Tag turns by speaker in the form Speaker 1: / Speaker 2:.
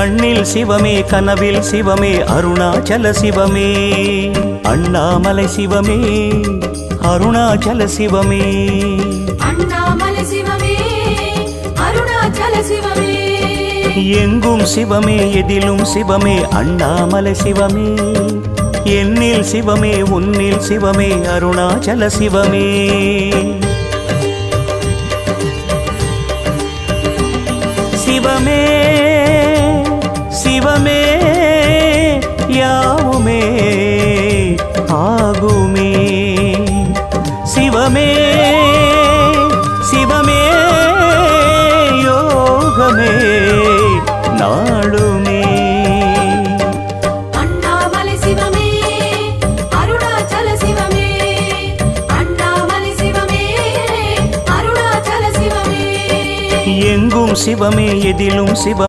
Speaker 1: கண்ணில் சிவமே கனவில் சிவமே அருணாச்சல சிவமே அண்ணாமலை சிவமே அருணாச்சல சிவமே
Speaker 2: அண்ணாமலை சிவமே அருணாச்சல சிவமே
Speaker 1: எங்கும் சிவமே எதிலும் சிவமே அண்ணாமலை சிவமே என்னில் சிவமே உன்னில் சிவமே அருணாச்சல சிவமே சிவமே சிவமே யாவுமே ஆகுமே சிவமே சிவமே யோகமே நாளுமே
Speaker 2: அண்ணாமலை சிவமே அருணாச்சல சிவமே அண்ணாமலை சிவமே அருணாச்சல சிவமே
Speaker 1: எங்கும் சிவமே எதிலும் சிவ